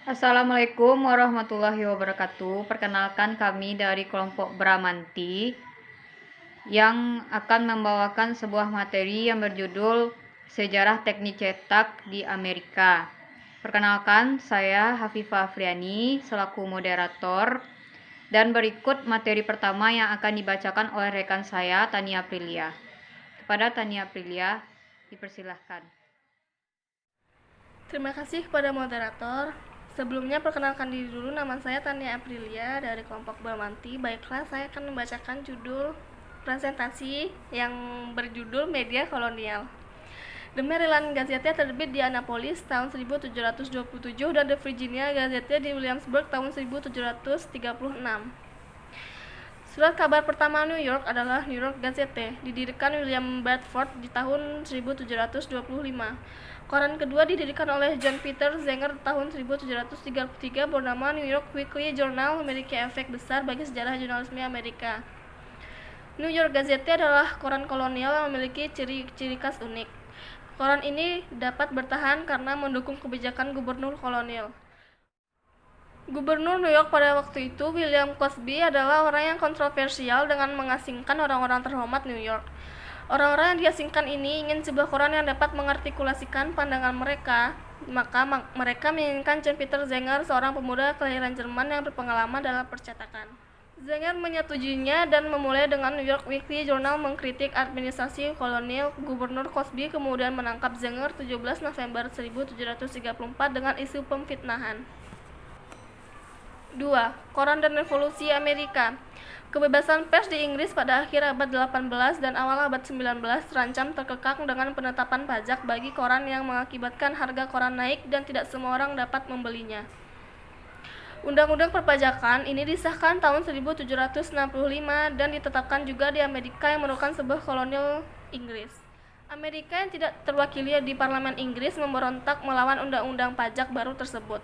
Assalamualaikum warahmatullahi wabarakatuh. Perkenalkan kami dari kelompok Bramanti yang akan membawakan sebuah materi yang berjudul Sejarah Teknik Cetak di Amerika. Perkenalkan, saya Hafifah Afriani selaku moderator, dan berikut materi pertama yang akan dibacakan oleh rekan saya, Tania Aprilia. Kepada Tania Aprilia, dipersilahkan. Terima kasih kepada moderator. Sebelumnya perkenalkan diri dulu, nama saya Tania Aprilia dari kelompok Bramanti. Baiklah, saya akan membacakan judul presentasi yang berjudul Media Kolonial. The Maryland Gazette terbit di Annapolis tahun 1727 dan The Virginia Gazette di Williamsburg tahun 1736. Surat kabar pertama New York adalah New York Gazette, didirikan William Bradford di tahun 1725. Koran kedua didirikan oleh John Peter Zenger tahun 1733 bernama New York Weekly Journal, memiliki efek besar bagi sejarah jurnalisme Amerika. New York Gazette adalah koran kolonial yang memiliki ciri khas unik. Koran ini dapat bertahan karena mendukung kebijakan gubernur kolonial. Gubernur New York pada waktu itu, William Cosby, adalah orang yang kontroversial dengan mengasingkan orang-orang terhormat New York. Orang-orang yang diasingkan ini ingin sebuah koran yang dapat mengartikulasikan pandangan mereka, maka mereka menginginkan John Peter Zenger, seorang pemuda kelahiran Jerman yang berpengalaman dalam percetakan. Zenger menyetujuinya dan memulai dengan New York Weekly Journal mengkritik administrasi kolonial. Gubernur Cosby kemudian menangkap Zenger 17 November 1734 dengan isu pemfitnahan. 2. Koran dan Revolusi Amerika. Kebebasan pers di Inggris pada akhir abad 18 dan awal abad 19 terancam terkekang dengan penetapan pajak bagi koran yang mengakibatkan harga koran naik dan tidak semua orang dapat membelinya. Undang-undang perpajakan ini disahkan tahun 1765 dan ditetapkan juga di Amerika yang merupakan sebuah kolonial Inggris. Amerika yang tidak terwakili di parlemen Inggris memberontak melawan undang-undang pajak baru tersebut.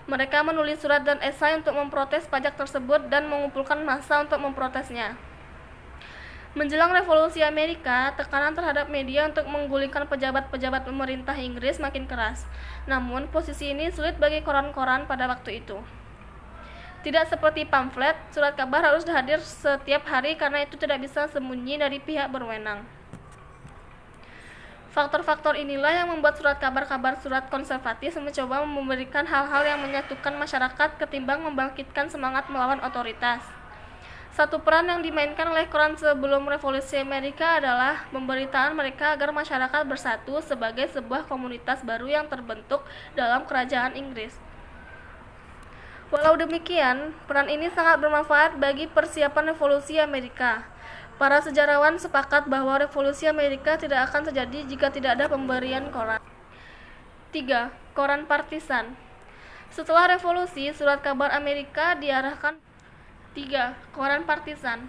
Mereka menulis surat dan esai untuk memprotes pajak tersebut dan mengumpulkan massa untuk memprotesnya. Menjelang revolusi Amerika, tekanan terhadap media untuk menggulingkan pejabat-pejabat pemerintah Inggris makin keras. Namun, posisi ini sulit bagi koran-koran pada waktu itu. Tidak seperti pamflet, surat kabar harus hadir setiap hari karena itu tidak bisa sembunyi dari pihak berwenang. Faktor-faktor inilah yang membuat kabar surat konservatif mencoba memberikan hal-hal yang menyatukan masyarakat ketimbang membangkitkan semangat melawan otoritas. Satu peran yang dimainkan oleh koran sebelum revolusi Amerika adalah pemberitaan mereka agar masyarakat bersatu sebagai sebuah komunitas baru yang terbentuk dalam kerajaan Inggris. Walau demikian, peran ini sangat bermanfaat bagi persiapan revolusi Amerika. Para sejarawan sepakat bahwa revolusi Amerika tidak akan terjadi jika tidak ada pemberian koran. 3. Koran partisan. Setelah revolusi, surat kabar Amerika diarahkan. 3. Koran partisan.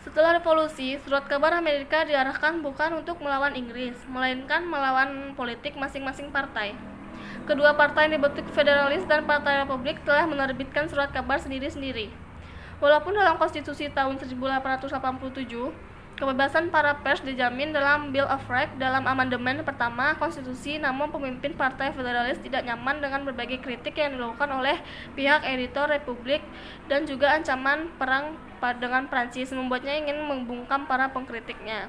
Setelah revolusi, surat kabar Amerika diarahkan bukan untuk melawan Inggris, melainkan melawan politik masing-masing partai. Kedua partai yang dibentuk Federalis dan Partai Republik telah menerbitkan surat kabar sendiri-sendiri. Walaupun dalam konstitusi tahun 1887, kebebasan para pers dijamin dalam Bill of Rights dalam amandemen pertama konstitusi, namun pemimpin Partai Federalis tidak nyaman dengan berbagai kritik yang dilakukan oleh pihak editor Republik dan juga ancaman perang dengan Prancis membuatnya ingin membungkam para pengkritiknya.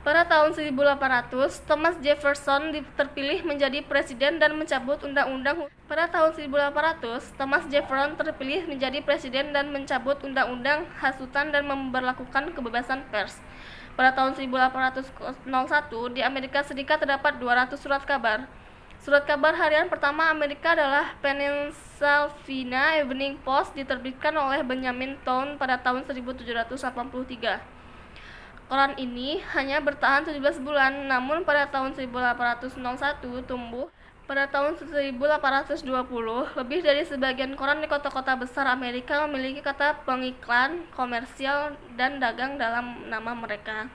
Pada tahun 1800, Thomas Jefferson terpilih menjadi presiden dan mencabut undang-undang. Pada tahun 1800, Thomas Jefferson terpilih menjadi presiden dan mencabut undang-undang hasutan dan memberlakukan kebebasan pers. Pada tahun 1801, di Amerika Serikat terdapat 200 surat kabar. Surat kabar harian pertama Amerika adalah Pennsylvania Evening Post, diterbitkan oleh Benjamin Town pada tahun 1783. Koran ini hanya bertahan 17 bulan, namun pada tahun 1801 tumbuh. Pada tahun 1820, lebih dari sebagian koran di kota-kota besar Amerika memiliki kata pengiklan, komersial, dan dagang dalam nama mereka.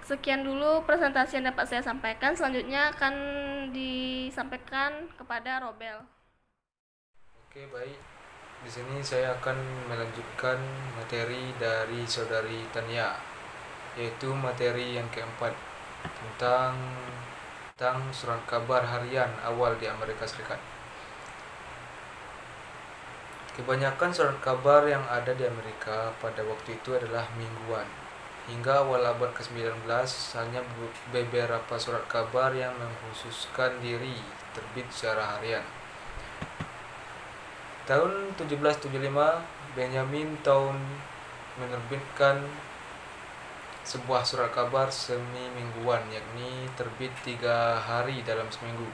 Sekian dulu presentasi yang dapat saya sampaikan. Selanjutnya akan disampaikan kepada Robel. Oke, baik. Di sini saya akan melanjutkan materi dari saudari Tania, yaitu materi yang keempat tentang tentang surat kabar harian awal di Amerika Serikat. Kebanyakan surat kabar yang ada di Amerika pada waktu itu adalah mingguan. Hingga awal abad ke-19, hanya beberapa surat kabar yang mengkhususkan diri terbit secara harian. Tahun 1775, Benjamin Town menerbitkan sebuah surat kabar semi mingguan, yakni terbit 3 hari dalam seminggu,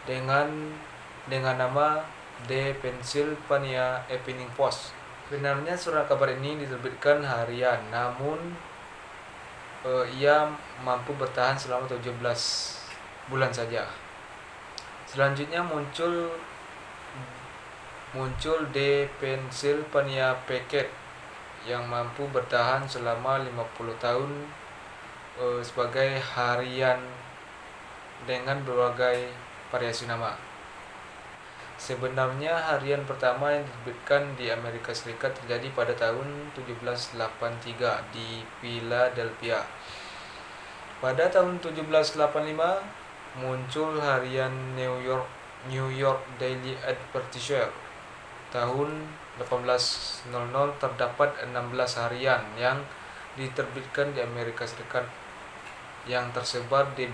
dengan nama The Pennsylvania Evening Post. Sebenarnya surat kabar ini diterbitkan harian, namun ia mampu bertahan selama 17 bulan saja. Selanjutnya muncul The Pennsylvania Packet yang mampu bertahan selama 50 tahun sebagai harian dengan berbagai variasi nama. Sebenarnya harian pertama yang diterbitkan di Amerika Serikat terjadi pada tahun 1783 di Philadelphia. Pada tahun 1785 muncul harian New York Daily Advertiser. Tahun 1800 terdapat 16 harian yang diterbitkan di Amerika Serikat yang tersebar di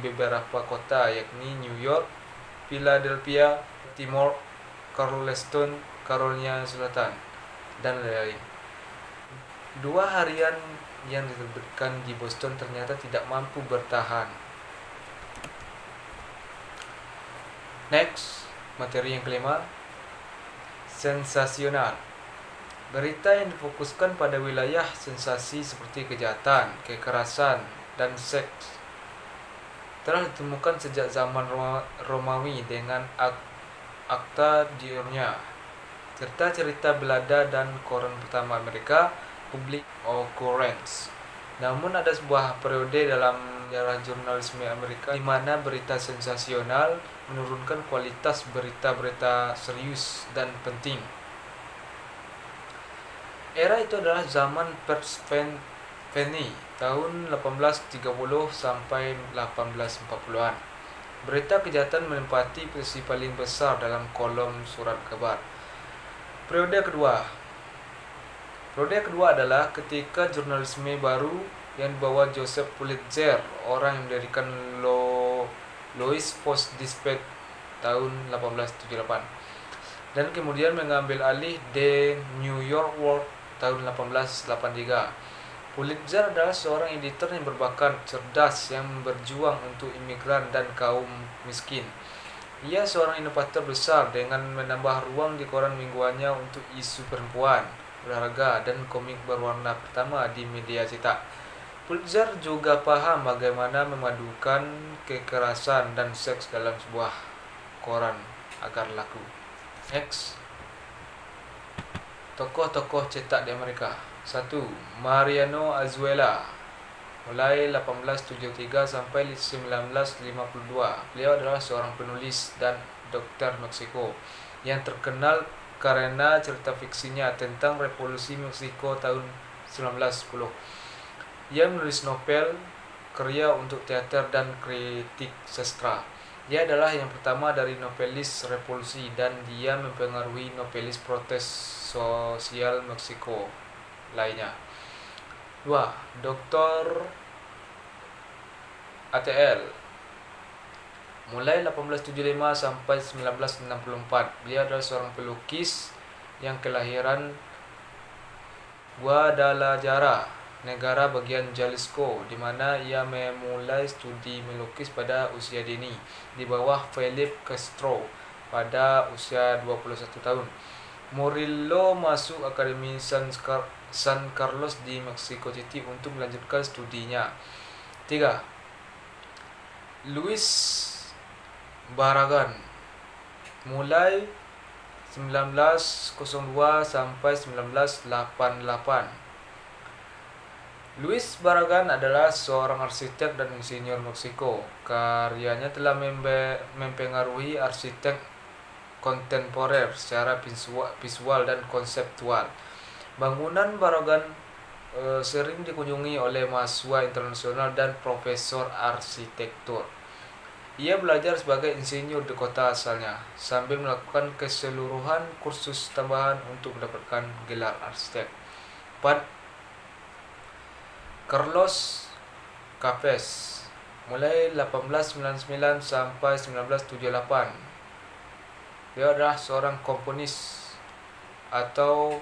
beberapa kota, yakni New York, Philadelphia, Baltimore, Charleston, Carolina Selatan, dan lain-lain. 2 harian yang diterbitkan di Boston ternyata tidak mampu bertahan. Next, materi yang kelima, sensasional. Berita yang difokuskan pada wilayah sensasi seperti kejahatan, kekerasan, dan seks telah ditemukan sejak zaman Romawi dengan Acta Diurnia, serta cerita belada dan koran pertama Amerika, Public Occurrence. Namun ada sebuah periode dalam sejarah jurnalisme Amerika di mana berita sensasional menurunkan kualitas berita-berita serius dan penting. Era itu adalah zaman pers penny tahun 1830 sampai 1840-an. Berita kejahatan menempati posisi paling besar dalam kolom surat kabar. Periode kedua adalah ketika jurnalisme baru yang dibawa Joseph Pulitzer, orang yang mendirikan Louis Post Dispatch tahun 1878, dan kemudian mengambil alih The New York World tahun 1883. Pulitzer adalah seorang editor yang berbakat, cerdas, yang berjuang untuk imigran dan kaum miskin. Ia seorang inovator besar dengan menambah ruang di koran mingguannya untuk isu perempuan, olahraga, dan komik berwarna pertama di media cetak. Pulitzer juga paham bagaimana memadukan kekerasan dan seks dalam sebuah koran agar laku. Next, tokoh-tokoh cetak di Amerika. 1. Mariano Azuela, mulai 1873 sampai 1952. Beliau adalah seorang penulis dan dokter Meksiko yang terkenal karena cerita fiksinya tentang Revolusi Meksiko tahun 1910. Ia menulis novel, karya untuk teater, dan kritik sastra. Dia adalah yang pertama dari novelis revolusi dan dia mempengaruhi novelis protes sosial Meksiko lainnya. 2. Dr. ATL, mulai 1875 sampai 1964. Beliau adalah seorang pelukis yang kelahiran Guadalajara, negara bagian Jalisco, di mana ia memulai studi melukis pada usia dini di bawah Fidel Castro pada usia 21 tahun. Murillo masuk Akademi San Carlos di Mexico City untuk melanjutkan studinya. 3. Luis Barragan, mulai 1902 sampai 1988. Luis Barragan adalah seorang arsitek dan insinyur Meksiko. Karyanya telah mempengaruhi arsitek kontemporer secara visual dan konseptual. Bangunan Barragan sering dikunjungi oleh mahasiswa internasional dan profesor arsitektur. Ia belajar sebagai insinyur di kota asalnya, sambil melakukan keseluruhan kursus tambahan untuk mendapatkan gelar arsitek. 4. Carlos Capes, mulai 1899 sampai 1978. Beliau adalah seorang komponis atau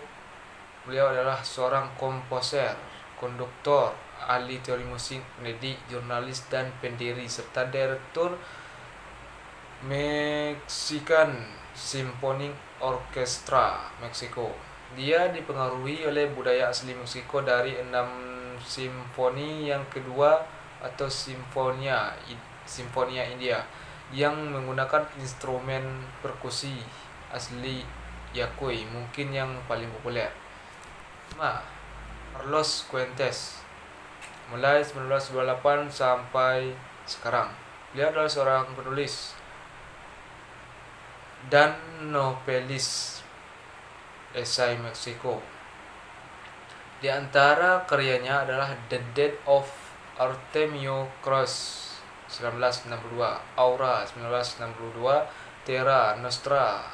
beliau adalah seorang komposer, konduktor, ahli teori musik, pendidik, jurnalis, dan pendiri serta direktur Mexican Symphonic Orchestra Meksiko. Dia dipengaruhi oleh budaya asli Meksiko dari 6 simfoni yang kedua atau Sinfonia India yang menggunakan instrumen perkusi asli Yaqui, mungkin yang paling populer. 5. Carlos Fuentes, mulai 1998 sampai sekarang. Beliau adalah seorang penulis dan novelis esai Meksiko. Di antara karyanya adalah The Death of Artemio Cruz 1962, Aura 1962, Terra Nostra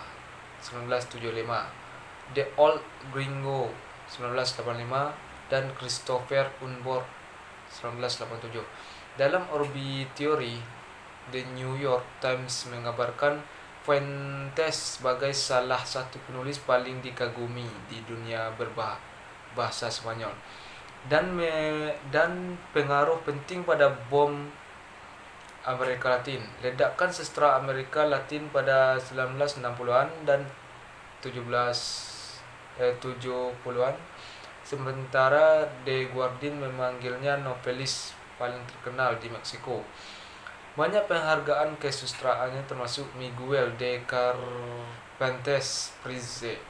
1975, The Old Gringo 1985, dan Christopher Unborn 1987. Dalam obituary, The New York Times mengabarkan Fuentes sebagai salah satu penulis paling dikagumi di dunia berbahasa Spanyol dan pengaruh penting pada bom Amerika Latin, ledakan sastra Amerika Latin pada 1960-an dan 70-an. Sementara The Guardian memanggilnya novelis paling terkenal di Meksiko. Banyak penghargaan kesustraannya termasuk Miguel de Cervantes Prize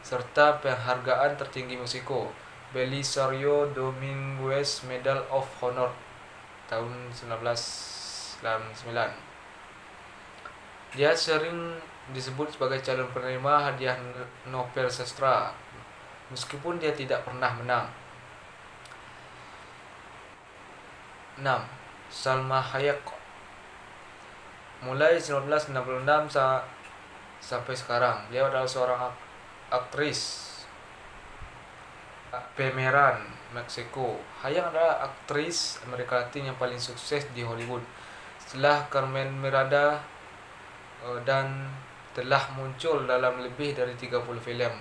serta penghargaan tertinggi Meksiko, Belisario Dominguez Medal of Honor tahun 1999. Dia sering disebut sebagai calon penerima hadiah Nobel Sastra meskipun dia tidak pernah menang. 6. Salma Hayek, mulai 1966 sampai sekarang. Dia adalah seorang aktris pemeran Meksiko. Hayek adalah aktris Amerika Latin yang paling sukses di Hollywood setelah Carmen Miranda dan telah muncul dalam lebih dari 30 film.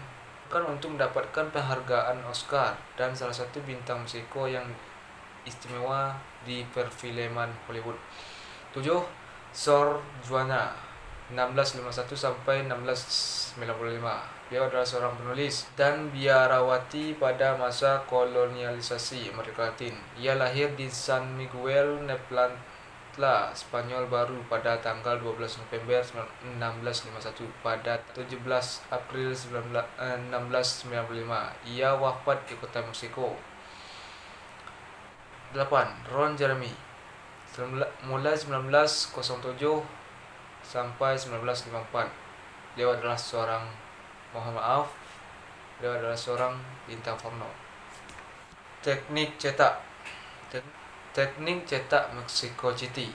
Bukan untuk mendapatkan penghargaan Oscar dan salah satu bintang Meksiko yang istimewa di perfilman Hollywood. 7. Sor Juana 1651 sampai 1695. Dia adalah seorang penulis dan biarawati pada masa kolonialisasi Amerika Latin. Ia lahir di San Miguel Nepantla, Spanyol Baru pada tanggal 12 November 1651. Pada 17 April 1695, ia wafat di kota Meksiko. 8. Ron Jeremy, mulai 1907 sampai 1954. Beliau adalah seorang bintang porno. Teknik cetak Mexico City.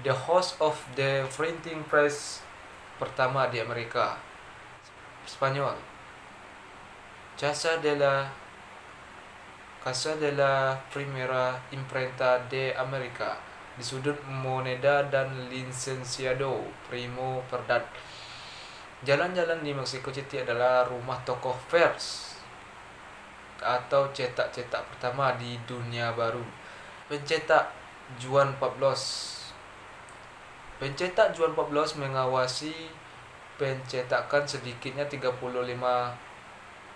The host of the printing press pertama di Amerika. Spanyol, Casa de la Primera Imprenta de America, di sudut Moneda dan Licenciado Primo Verdad. Jalan-jalan di Mexico City adalah rumah toko Fairs atau cetak-cetak pertama di dunia baru. Pencetak Juan Pablos mengawasi pencetakan sedikitnya 35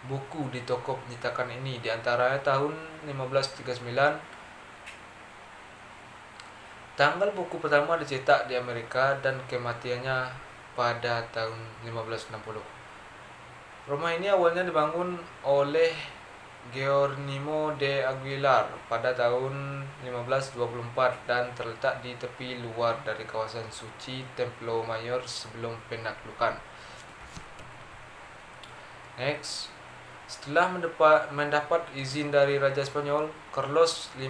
buku di toko pencetakan ini, di antaranya tahun 1539. Tanggal buku pertama dicetak di Amerika dan kematiannya pada tahun 1560. Rumah ini awalnya dibangun oleh Geronimo de Aguilar pada tahun 1524 dan terletak di tepi luar dari kawasan suci Templo Mayor sebelum penaklukan. Next. Setelah mendapat izin dari Raja Spanyol Carlos V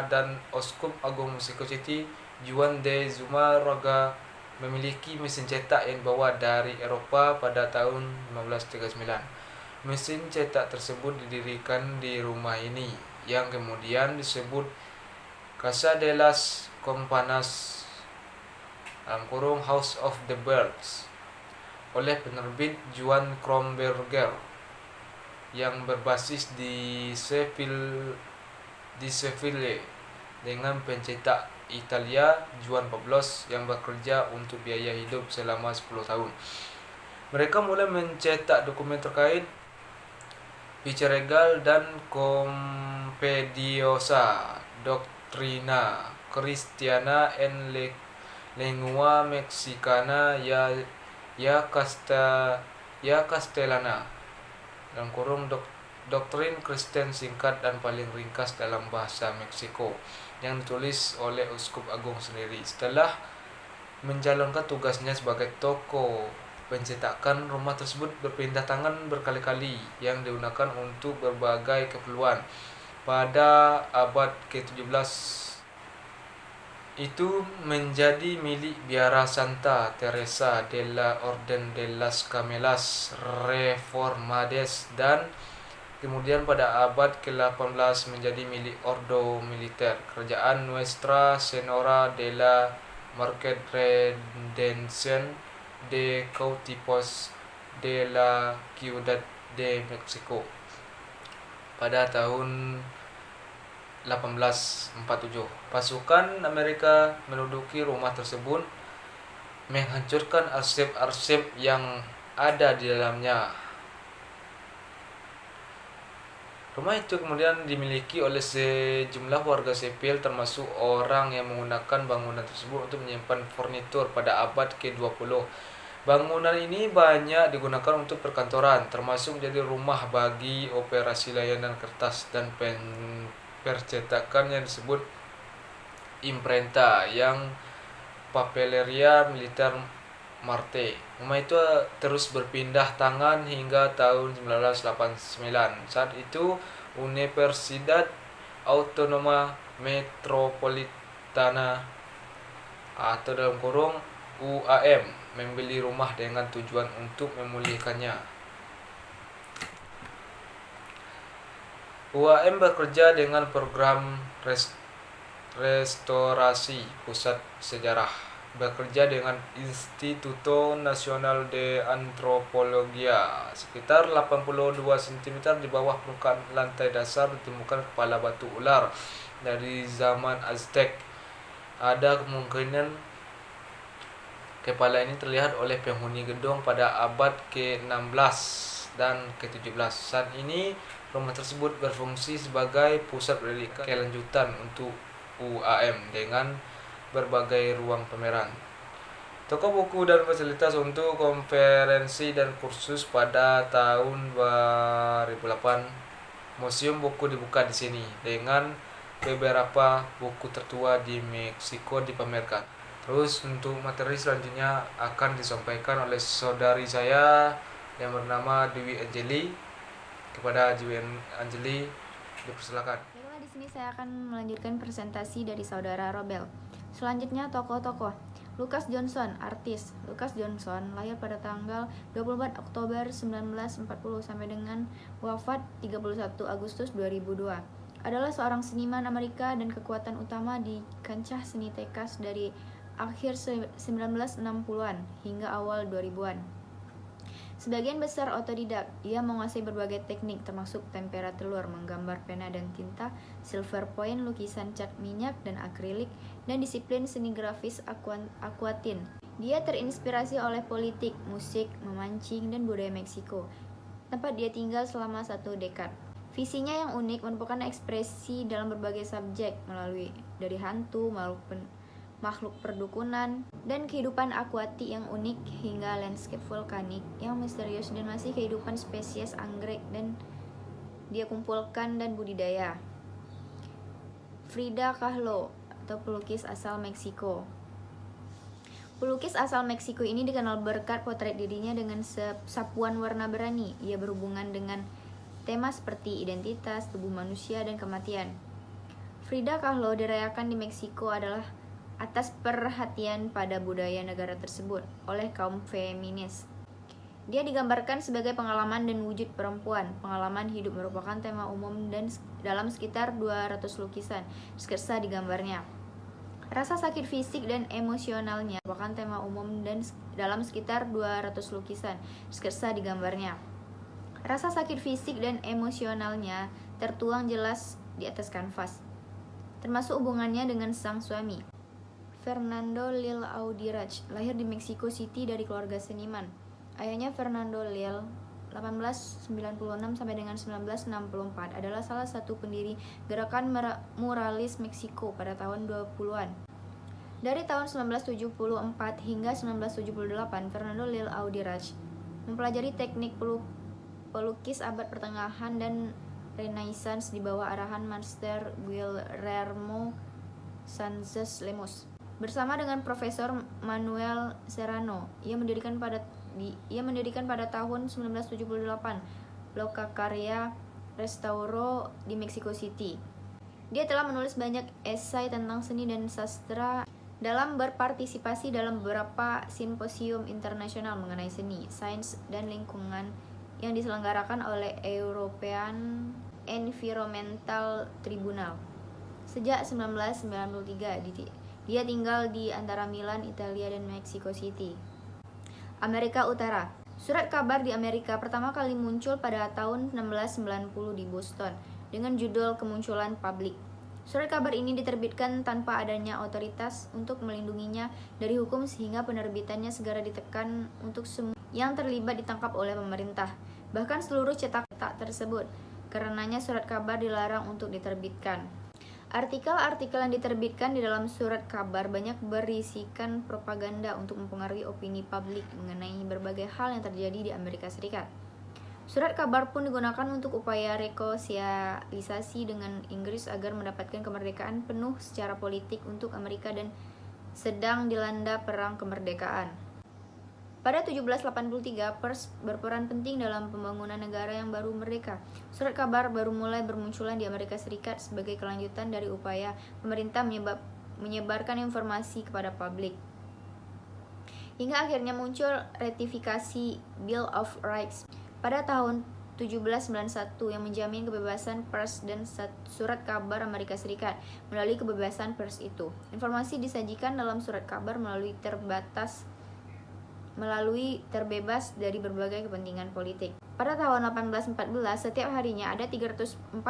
dan Uskup Agung Mexico City, Juan de Zumárraga memiliki mesin cetak yang dibawa dari Eropa pada tahun 1539. Mesin cetak tersebut didirikan di rumah ini, yang kemudian disebut Casa de las Campanas (House of the Birds) oleh penerbit Joan Kromberger yang berbasis di Seville dengan pencetak Italia Juan 14 yang bekerja untuk biaya hidup selama 10 tahun. Mereka mulai mencetak dokumen terkait Viceregal dan Compendiosa Doctrina Cristiana en Lengua Mexicana Castellana doktrin Kristen singkat dan paling ringkas dalam bahasa Meksiko yang ditulis oleh Uskup Agung sendiri. Setelah menjalankan tugasnya sebagai toko pencetakan, rumah tersebut berpindah tangan berkali-kali yang digunakan untuk berbagai keperluan. Pada abad ke-17 itu menjadi milik biara Santa Teresa de la Orden de las Camelas Reformades, dan kemudian pada abad ke-18 menjadi milik Ordo Militer, Kerajaan Nuestra Senora de la Merced Redención de Cautivos de la Ciudad de Mexico pada tahun 1847. Pasukan Amerika menduduki rumah tersebut, menghancurkan arsip-arsip yang ada di dalamnya. Rumah itu kemudian dimiliki oleh sejumlah warga sipil, termasuk orang yang menggunakan bangunan tersebut untuk menyimpan furnitur pada abad ke-20. Bangunan ini banyak digunakan untuk perkantoran, termasuk menjadi rumah bagi operasi layanan kertas dan percetakan yang disebut imprenta, yang Papeleria Militar Marte. Rumah itu terus berpindah tangan hingga tahun 1989. Saat itu Universidad Autónoma Metropolitana atau UAM membeli rumah dengan tujuan untuk memulihkannya. UAM bekerja dengan program restorasi pusat sejarah, bekerja dengan Instituto Nacional de Antropología. Sekitar 82 cm di bawah permukaan lantai dasar ditemukan kepala batu ular dari zaman Aztec. Ada kemungkinan kepala ini terlihat oleh penghuni gedung pada abad ke-16 dan ke-17. Saat ini rumah tersebut berfungsi sebagai pusat pendidikan kelanjutan untuk UAM dengan berbagai ruang pameran, toko buku, dan fasilitas untuk konferensi dan kursus. Pada tahun 2008, museum buku dibuka di sini dengan beberapa buku tertua di Meksiko dipamerkan. Terus untuk materi selanjutnya akan disampaikan oleh saudari saya yang bernama Dewi Anjeli. Kepada Dewi Anjeli, dipersilakan. Baiklah, di sini saya akan melanjutkan presentasi dari saudara Robel. Selanjutnya tokoh-tokoh. Lucas Johnson, artis. Lucas Johnson lahir pada tanggal 24 Oktober 1940 sampai dengan wafat 31 Agustus 2002. Adalah seorang seniman Amerika dan kekuatan utama di kancah seni Tekas dari akhir 1960-an hingga awal 2000-an. Sebagian besar otodidak, ia menguasai berbagai teknik termasuk tempera telur, menggambar pena dan tinta, silver point, lukisan cat minyak dan akrilik, dan disiplin seni grafis aquatin. Dia terinspirasi oleh politik, musik, memancing, dan budaya Meksiko, tempat dia tinggal selama 1 dekad. Visinya yang unik merupakan ekspresi dalam berbagai subjek melalui dari hantu, makhluk perdukunan, dan kehidupan akuatik yang unik hingga landscape vulkanik yang misterius dan masih kehidupan spesies anggrek dan dia kumpulkan dan budidaya. Frida Kahlo atau pelukis asal Meksiko. Pelukis asal Meksiko ini dikenal berkat potret dirinya dengan sapuan warna berani. Ia berhubungan dengan tema seperti identitas, tubuh manusia, dan kematian. Frida Kahlo dirayakan di Meksiko adalah atas perhatian pada budaya negara tersebut oleh kaum feminis. Dia digambarkan sebagai pengalaman dan wujud perempuan. Pengalaman hidup merupakan tema umum dan dalam sekitar 200 lukisan sketsa digambarnya. Rasa sakit fisik dan emosionalnya merupakan tema umum dan dalam sekitar 200 lukisan sketsa digambarnya. Rasa sakit fisik dan emosionalnya tertuang jelas di atas kanvas, termasuk hubungannya dengan sang suami. Fernando Lil Audiraj lahir di Mexico City dari keluarga seniman. Ayahnya Fernando Lil 1896 sampai dengan 1964 adalah salah satu pendiri gerakan muralis Meksiko pada tahun 20-an. Dari tahun 1974 hingga 1978, Fernando Lil Audiraj mempelajari teknik pelukis abad pertengahan dan Renaissance di bawah arahan Master Guillermo Sánchez Lemos. Bersama dengan Profesor Manuel Serrano, ia mendirikan pada tahun 1978 Locacarya Restauro di Mexico City. Dia telah menulis banyak esai tentang seni dan sastra dalam berpartisipasi dalam beberapa simposium internasional mengenai seni, sains, dan lingkungan yang diselenggarakan oleh European Environmental Tribunal. Sejak 1993, dia tinggal di antara Milan, Italia, dan Mexico City. Amerika Utara. Surat kabar di Amerika pertama kali muncul pada tahun 1690 di Boston dengan judul Kemunculan Publik. Surat kabar ini diterbitkan tanpa adanya otoritas untuk melindunginya dari hukum sehingga penerbitannya segera ditekan untuk semua yang terlibat ditangkap oleh pemerintah, bahkan seluruh cetak tersebut. Karenanya surat kabar dilarang untuk diterbitkan. Artikel-artikel yang diterbitkan di dalam surat kabar banyak berisikan propaganda untuk mempengaruhi opini publik mengenai berbagai hal yang terjadi di Amerika Serikat. Surat kabar pun digunakan untuk upaya rekonsiliasi dengan Inggris agar mendapatkan kemerdekaan penuh secara politik untuk Amerika dan sedang dilanda perang kemerdekaan. Pada 1783, pers berperan penting dalam pembangunan negara yang baru merdeka. Surat kabar baru mulai bermunculan di Amerika Serikat sebagai kelanjutan dari upaya pemerintah menyebarkan informasi kepada publik. Hingga akhirnya muncul ratifikasi Bill of Rights pada tahun 1791 yang menjamin kebebasan pers dan surat kabar Amerika Serikat. Melalui kebebasan pers itu, informasi disajikan dalam surat kabar melalui terbebas dari berbagai kepentingan politik. Pada tahun 1814, setiap harinya ada 346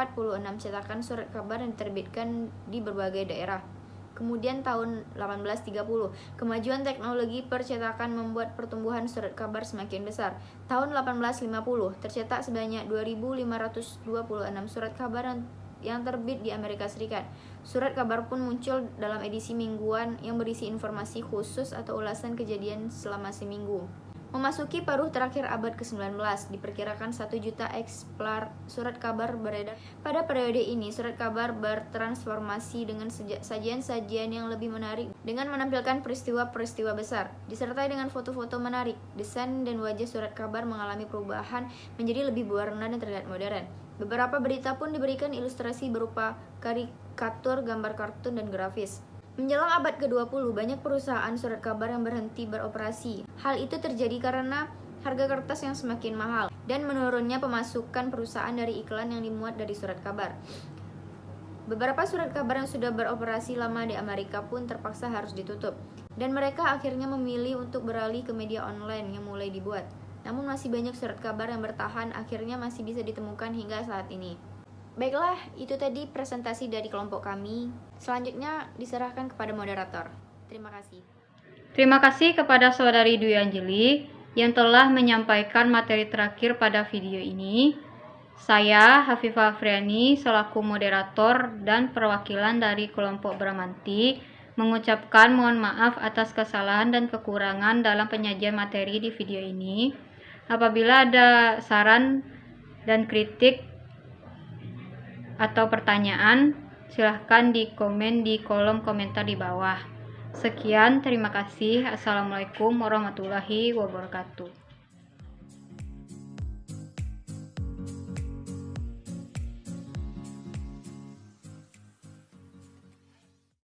cetakan surat kabar yang diterbitkan di berbagai daerah. Kemudian tahun 1830, kemajuan teknologi percetakan membuat pertumbuhan surat kabar semakin besar. Tahun 1850, tercetak sebanyak 2.526 surat kabar yang terbit di Amerika Serikat. Surat kabar pun muncul dalam edisi mingguan yang berisi informasi khusus atau ulasan kejadian selama seminggu. Memasuki paruh terakhir abad ke-19, diperkirakan 1 juta eksemplar surat kabar beredar. Pada periode ini, surat kabar bertransformasi dengan sajian-sajian yang lebih menarik dengan menampilkan peristiwa-peristiwa besar, disertai dengan foto-foto menarik. Desain dan wajah surat kabar mengalami perubahan menjadi lebih berwarna dan terlihat modern. Beberapa berita pun diberikan ilustrasi berupa karikatur, gambar kartun, dan grafis. Menjelang abad ke-20, banyak perusahaan surat kabar yang berhenti beroperasi. Hal itu terjadi karena harga kertas yang semakin mahal dan menurunnya pemasukan perusahaan dari iklan yang dimuat dari surat kabar. Beberapa surat kabar yang sudah beroperasi lama di Amerika pun terpaksa harus ditutup, dan mereka akhirnya memilih untuk beralih ke media online yang mulai dibuat. Namun masih banyak surat kabar yang bertahan akhirnya masih bisa ditemukan hingga saat ini. Baiklah, itu tadi presentasi dari kelompok kami. Selanjutnya diserahkan kepada moderator. Terima kasih. Terima kasih kepada Saudari Dwi Anjeli yang telah menyampaikan materi terakhir pada video ini. Saya, Hafifah Afriani, selaku moderator dan perwakilan dari kelompok Bramanti, mengucapkan mohon maaf atas kesalahan dan kekurangan dalam penyajian materi di video ini. Apabila ada saran dan kritik atau pertanyaan, silahkan di komen di kolom komentar di bawah. Sekian, terima kasih. Assalamualaikum warahmatullahi wabarakatuh.